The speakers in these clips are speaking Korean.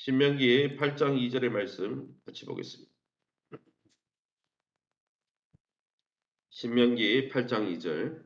신명기 8장 2절의 말씀 같이 보겠습니다. 신명기 8장 2절,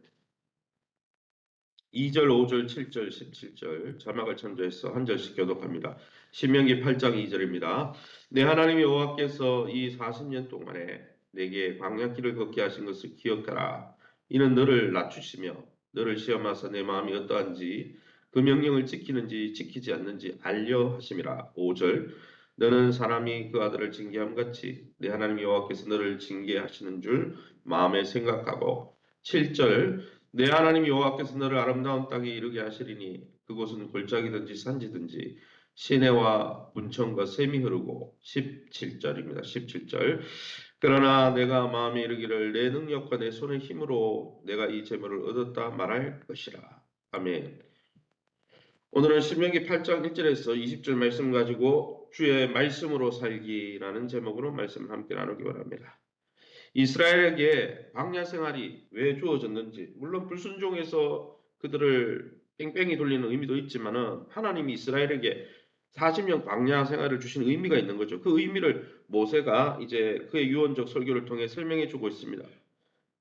2절, 5절, 7절, 17절 자막을 참조해서 한 절씩 교독합니다. 신명기 8장 2절입니다. 내 하나님 여호와께서 이 40년 동안에 내게 광야길을 걷게 하신 것을 기억하라. 이는 너를 낮추시며 너를 시험하사 내 마음이 어떠한지 그 명령을 지키는지 지키지 않는지 알려 하심이라. 5절, 너는 사람이 그 아들을 징계함 같이 내 하나님 여호와께서 너를 징계하시는 줄 마음에 생각하고. 7절, 내 하나님 여호와께서 너를 아름다운 땅에 이르게 하시리니 그곳은 골짜기든지 산지든지 시내와 문천과 샘이 흐르고. 17절입니다. 17절, 그러나 내가 마음에 이르기를 내 능력과 내 손의 힘으로 내가 이 재물을 얻었다 말할 것이라. 아멘. 오늘은 신명기 8장 1절에서 20절 말씀 가지고 주의 말씀으로 살기라는 제목으로 말씀을 함께 나누기 바랍니다. 이스라엘에게 광야 생활이 왜 주어졌는지, 물론 불순종해서 그들을 뺑뺑이 돌리는 의미도 있지만은 하나님이 이스라엘에게 40년 광야 생활을 주신 의미가 있는 거죠. 그 의미를 모세가 이제 그의 유언적 설교를 통해 설명해 주고 있습니다.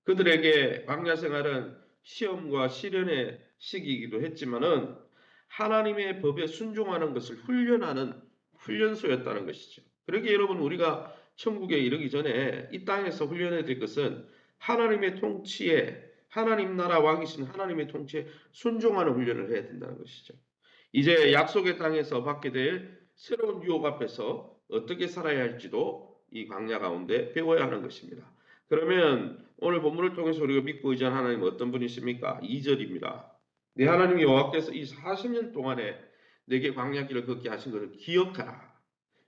그들에게 광야 생활은 시험과 시련의 시기이기도 했지만은 하나님의 법에 순종하는 것을 훈련하는 훈련소였다는 것이죠. 그러기에 여러분, 우리가 천국에 이르기 전에 이 땅에서 훈련해야 될 것은 하나님의 통치에, 하나님 나라 왕이신 하나님의 통치에 순종하는 훈련을 해야 된다는 것이죠. 이제 약속의 땅에서 받게 될 새로운 유혹 앞에서 어떻게 살아야 할지도 이 광야 가운데 배워야 하는 것입니다. 그러면 오늘 본문을 통해서 우리가 믿고 의지한 하나님은 어떤 분이십니까? 2절입니다. 내 하나님 여호와께서 이 40년 동안에 내게 광야길을 걷게 하신 것을 기억하라.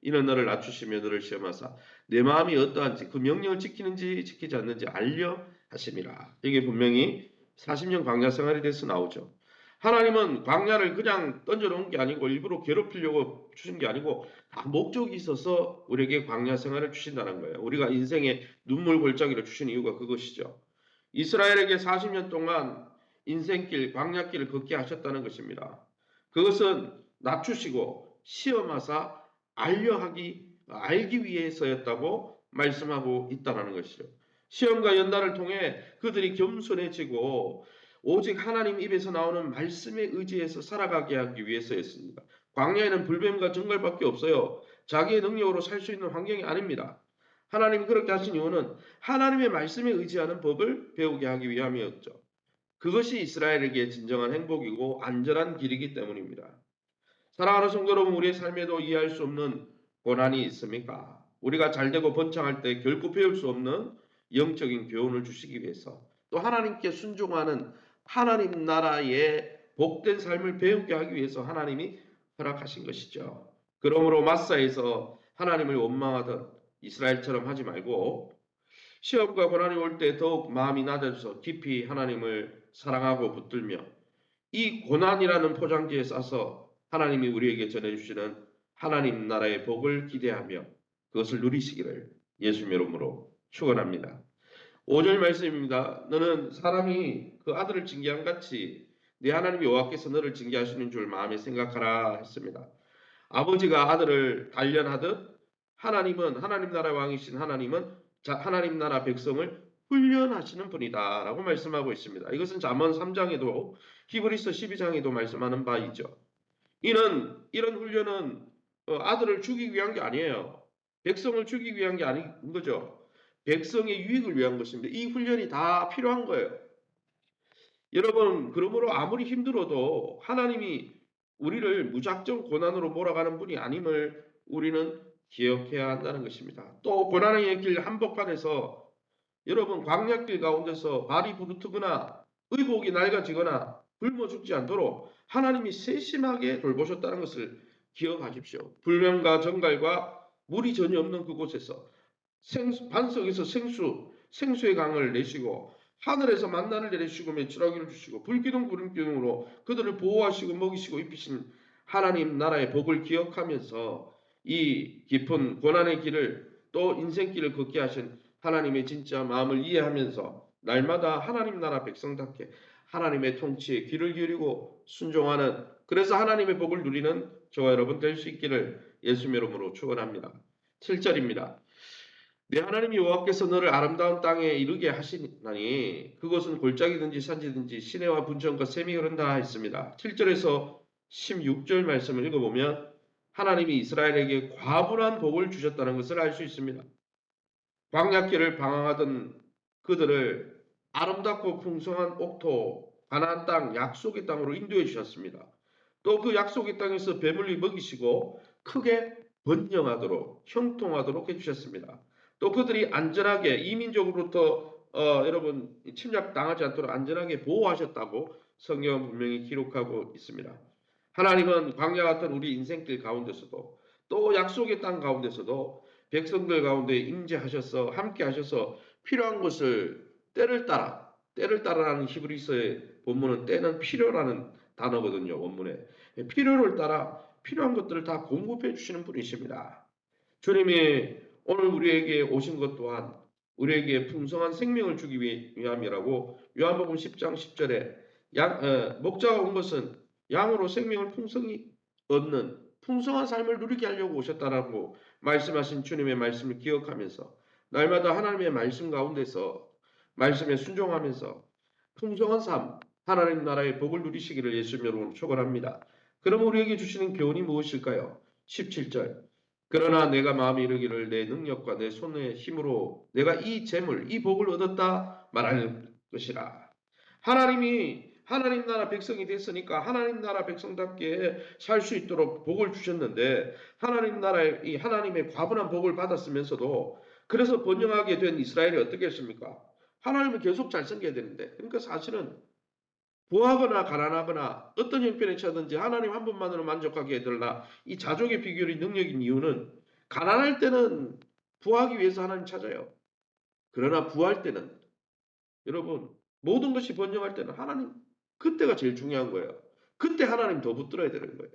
이는 너를 낮추시며 너를 시험하사 내 마음이 어떠한지 그 명령을 지키는지 지키지 않는지 알려 하심이라. 이게 분명히 40년 광야 생활에 대해서 나오죠. 하나님은 광야를 그냥 던져놓은 게 아니고 일부러 괴롭히려고 주신 게 아니고 다 목적이 있어서 우리에게 광야 생활을 주신다는 거예요. 우리가 인생의 눈물 골짜기를 주신 이유가 그것이죠. 이스라엘에게 40년 동안 인생길, 광야길을 걷게 하셨다는 것입니다. 그것은 낮추시고 시험하사 알기 위해서였다고 말씀하고 있다는 것이죠. 시험과 연단을 통해 그들이 겸손해지고 오직 하나님 입에서 나오는 말씀에 의지해서 살아가게 하기 위해서였습니다. 광야에는 불뱀과 정갈밖에 없어요. 자기의 능력으로 살 수 있는 환경이 아닙니다. 하나님이 그렇게 하신 이유는 하나님의 말씀에 의지하는 법을 배우게 하기 위함이었죠. 그것이 이스라엘에게 진정한 행복이고 안전한 길이기 때문입니다. 사랑하는 성도 여러분, 우리의 삶에도 이해할 수 없는 고난이 있습니까? 우리가 잘되고 번창할 때 결코 배울 수 없는 영적인 교훈을 주시기 위해서, 또 하나님께 순종하는 하나님 나라의 복된 삶을 배우게 하기 위해서 하나님이 허락하신 것이죠. 그러므로 마사에서 하나님을 원망하던 이스라엘처럼 하지 말고 시험과 고난이 올 때 더욱 마음이 낮아져서 깊이 하나님을 사랑하고 붙들며 이 고난이라는 포장지에 싸서 하나님이 우리에게 전해주시는 하나님 나라의 복을 기대하며 그것을 누리시기를 예수님 이름으로 축원합니다. 5절 말씀입니다. 너는 사람이 그 아들을 징계한 같이 네 하나님 여호와께서 너를 징계하시는 줄 마음에 생각하라 했습니다. 아버지가 아들을 단련하듯 하나님은, 하나님 나라 왕이신 하나님은 하나님 나라 백성을 훈련하시는 분이다 라고 말씀하고 있습니다. 이것은 잠언 3장에도 히브리서 12장에도 말씀하는 바이죠. 이런 훈련은 아들을 죽이기 위한 게 아니에요. 백성을 죽이기 위한 게 아닌 거죠. 백성의 유익을 위한 것입니다. 이 훈련이 다 필요한 거예요. 여러분, 그러므로 아무리 힘들어도 하나님이 우리를 무작정 고난으로 몰아가는 분이 아님을 우리는 기억해야 한다는 것입니다. 또 고난의 길 한복판에서 여러분, 광야길 가운데서 발이 부르트거나 의복이 낡아지거나 굶어 죽지 않도록 하나님이 세심하게 돌보셨다는 것을 기억하십시오. 불면과 정갈과 물이 전혀 없는 그곳에서 반석에서 생수의 강을 내시고 하늘에서 만나를 내리시고 메추라기를 주시고 불기둥 구름기둥으로 그들을 보호하시고 먹이시고 입히신 하나님 나라의 복을 기억하면서 이 깊은 고난의 길을 또 인생길을 걷게 하신 하나님의 진짜 마음을 이해하면서 날마다 하나님 나라 백성답게 하나님의 통치에 귀를 기울이고 순종하는, 그래서 하나님의 복을 누리는 저와 여러분 될 수 있기를 예수의 이름으로 축원합니다. 7절입니다. 내 하나님 여호와께서 너를 아름다운 땅에 이르게 하시나니 그것은 골짜기든지 산지든지 시내와 분천과 샘이 흐른다 했습니다. 7절에서 16절 말씀을 읽어보면 하나님이 이스라엘에게 과분한 복을 주셨다는 것을 알 수 있습니다. 광야길을 방황하던 그들을 아름답고 풍성한 옥토, 가나안 땅, 약속의 땅으로 인도해 주셨습니다. 또 그 약속의 땅에서 배물리 먹이시고 크게 번영하도록 형통하도록 해주셨습니다. 또 그들이 안전하게 이민족으로부터 여러분 침략당하지 않도록 안전하게 보호하셨다고 성경은 분명히 기록하고 있습니다. 하나님은 광야 같은 우리 인생길 가운데서도 또 약속의 땅 가운데서도 백성들 가운데 임재하셔서 함께 하셔서 필요한 것을 때를 따라라는 히브리서의 본문은 때는 필요라는 단어거든요. 원문에 필요를 따라 필요한 것들을 다 공급해 주시는 분이십니다. 주님이 오늘 우리에게 오신 것 또한 우리에게 풍성한 생명을 주기 위함이라고 요한복음 10장 10절에 목자가 온 것은 양으로 생명을 풍성히 얻는 풍성한 삶을 누리게 하려고 오셨다라고 말씀하신 주님의 말씀을 기억하면서 날마다 하나님의 말씀 가운데서 말씀에 순종하면서 풍성한 삶, 하나님 나라의 복을 누리시기를 예수님 이름으로 축원합니다. 그럼 우리에게 주시는 교훈이 무엇일까요? 17절. 그러나 내가 마음에 이르기를 내 능력과 내 손의 힘으로 내가 이 재물, 이 복을 얻었다 말할 것이라. 하나님이 하나님 나라 백성이 됐으니까 하나님 나라 백성답게 살 수 있도록 복을 주셨는데 하나님 나라의 이 하나님의 과분한 복을 받았으면서도 그래서 번영하게 된 이스라엘이 어떻게 했습니까? 하나님을 계속 잘 섬겨야 되는데 그러니까 사실은 부하거나 가난하거나 어떤 형편에 처하든지 하나님 한 분만으로 만족하게 해달라. 이 자족의 비결이 능력인 이유는 가난할 때는 부하기 위해서 하나님 찾아요. 그러나 부할 때는 여러분 모든 것이 번영할 때는 하나님 그때가 제일 중요한 거예요. 그때 하나님 더 붙들어야 되는 거예요.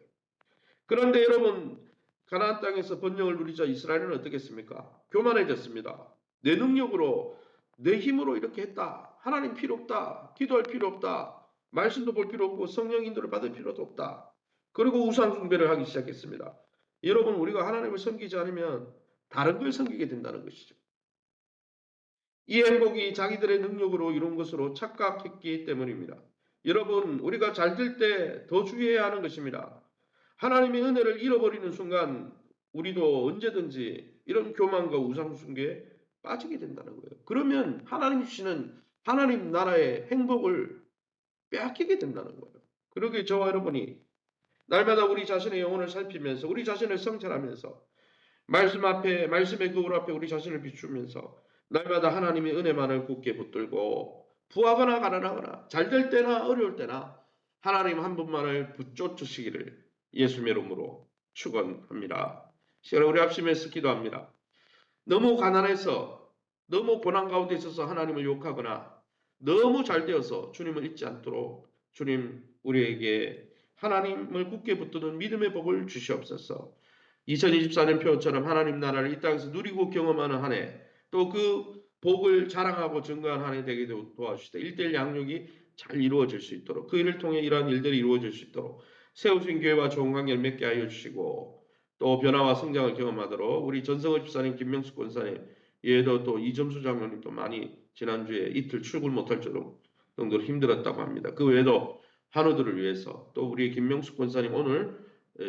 그런데 여러분 가나안 땅에서 번영을 누리자 이스라엘은 어떻게 했습니까? 교만해졌습니다. 내 능력으로 내 힘으로 이렇게 했다. 하나님 필요 없다. 기도할 필요 없다. 말씀도 볼 필요 없고 성령 인도를 받을 필요도 없다. 그리고 우상 숭배를 하기 시작했습니다. 여러분 우리가 하나님을 섬기지 않으면 다른 걸 섬기게 된다는 것이죠. 이 행복이 자기들의 능력으로 이룬 것으로 착각했기 때문입니다. 여러분 우리가 잘 될 때 더 주의해야 하는 것입니다. 하나님의 은혜를 잃어버리는 순간 우리도 언제든지 이런 교만과 우상 숭배에 빠지게 된다는 거예요. 그러면 하나님 주시는 하나님 나라의 행복을 빼앗기게 된다는 거예요. 그러기에 저와 여러분이 날마다 우리 자신의 영혼을 살피면서 우리 자신을 성찰하면서 말씀 앞에 말씀의 거울 앞에 우리 자신을 비추면서 날마다 하나님의 은혜만을 굳게 붙들고 부하거나 가난하거나 잘 될 때나 어려울 때나 하나님 한 분만을 붙쫓으시기를 예수의 이름으로 축원합니다. 시간 우리 합심해서 기도합니다. 너무 가난해서 너무 고난 가운데 있어서 하나님을 욕하거나 너무 잘 되어서 주님을 잊지 않도록 주님 우리에게 하나님을 굳게 붙드는 믿음의 복을 주시옵소서. 2024년 표처럼 하나님 나라를 이 땅에서 누리고 경험하는 한 해, 또 그 복을 자랑하고 증거하는 한 해 되게 도와주시다. 일대일 양육이 잘 이루어질 수 있도록 그 일을 통해 이러한 일들이 이루어질 수 있도록 세우신 교회와 좋은 관계를 맺게 하여 주시고 또 변화와 성장을 경험하도록 우리 전성을 집사님 김명숙 권사님 얘도 또 이점수 장로님도 많이 지난주에 이틀 출근 못할 정도로 힘들었다고 합니다. 그 외에도 환우들을 위해서 또 우리 김명숙 권사님 오늘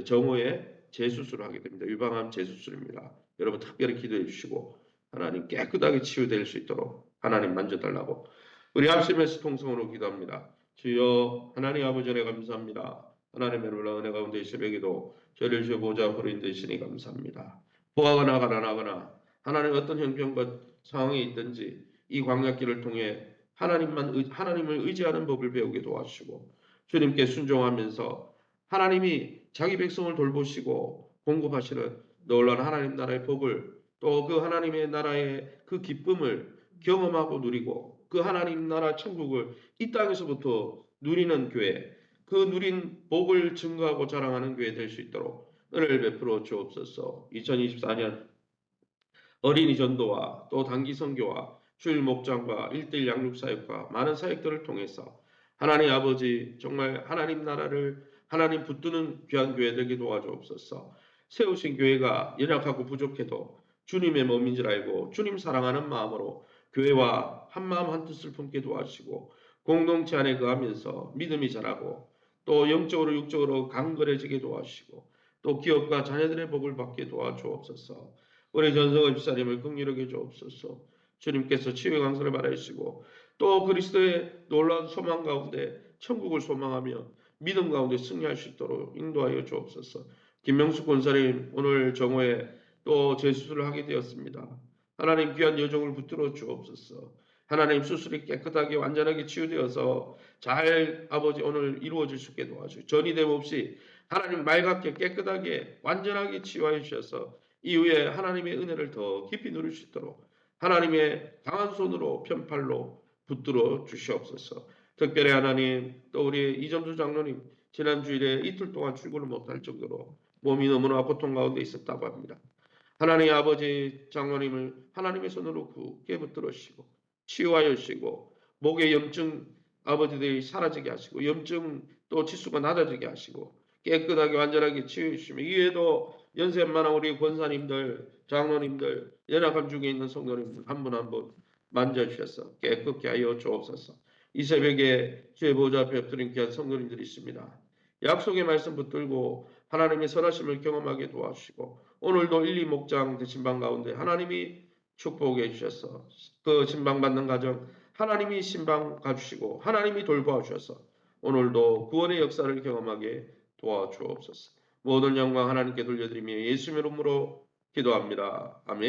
정오에 재수술을 하게 됩니다. 유방암 재수술입니다. 여러분 특별히 기도해 주시고 하나님 깨끗하게 치유될 수 있도록 하나님 만져달라고 우리 합심해서 통성으로 기도합니다. 주여 하나님 아버지 은혜 감사합니다. 하나님의 놀라운 은혜 가운데 이 새벽에도 저를 주여 보좌 버린 되시니 감사합니다. 부하거나 가난하거나 하나님 어떤 형편과 상황에 있든지 이 광야길을 통해 하나님을 의지하는 법을 배우게 도와주시고 주님께 순종하면서 하나님이 자기 백성을 돌보시고 공급하시는 놀라운 하나님 나라의 복을 또 그 하나님의 나라의 그 기쁨을 경험하고 누리고 그 하나님 나라 천국을 이 땅에서부터 누리는 교회 그 누린 복을 증거하고 자랑하는 교회 될 수 있도록 은혜를 베풀어 주옵소서. 2024년 어린이 전도와 또 단기 선교와 주일 목장과 1:1 양육 사역과 많은 사역들을 통해서 하나님 아버지 정말 하나님 나라를 하나님 붙드는 귀한 교회 되게 도와주옵소서. 세우신 교회가 연약하고 부족해도 주님의 몸인 줄 알고 주님 사랑하는 마음으로 교회와 한마음 한뜻을 품게 도와주시고 공동체 안에 거하면서 믿음이 자라고 또 영적으로 육적으로 강건해지게 도와주시고 또 기업과 자녀들의 복을 받게 도와주옵소서. 우리 전성의 집사님을 긍휼하게 주옵소서. 주님께서 치유의 강선을 바라시고 또 그리스도의 놀라운 소망 가운데 천국을 소망하며 믿음 가운데 승리할 수 있도록 인도하여 주옵소서. 김명숙 권사님 오늘 정오에 또 재수술을 하게 되었습니다. 하나님 귀한 여정을 붙들어 주옵소서. 하나님 수술이 깨끗하게 완전하게 치유되어서 잘 아버지 오늘 이루어질 수 있게 도와주시고 전이됨 없이 하나님 맑게 깨끗하게 완전하게 치유하여 주셔서 이후에 하나님의 은혜를 더 깊이 누릴 수 있도록 하나님의 강한 손으로 편팔로 붙들어 주시옵소서. 특별히 하나님 또 우리 이점수 장로님 지난 주일에 이틀 동안 출근을 못할 정도로 몸이 너무나 고통 가운데 있었다고 합니다. 하나님 아버지 장로님을 하나님의 손으로 굳게 붙들어 주시고 치유하여 주시고 목의 염증 아버지들이 사라지게 하시고 염증 또 치수가 낮아지게 하시고 깨끗하게 완전하게 치유해 주시며 이외에도 연세 많은 우리 권사님들 장로님들 연약함 중에 있는 성도님들 한 분 한 분 만져주셔서 깨끗게 하여 주옵소서. 이 새벽에 주의 보좌 앞에 엎드린 귀한 성도님들이 있습니다. 약속의 말씀 붙들고 하나님의 선하심을 경험하게 도와주시고 오늘도 1, 2 목장 대신방 가운데 하나님이 축복해 주셔서 그 신방 받는 가정 하나님이 신방 가주시고 하나님이 돌보아 주셔서 오늘도 구원의 역사를 경험하게 도와주옵소서. 모든 영광 하나님께 돌려드리며 예수 이름으로 기도합니다. 아멘.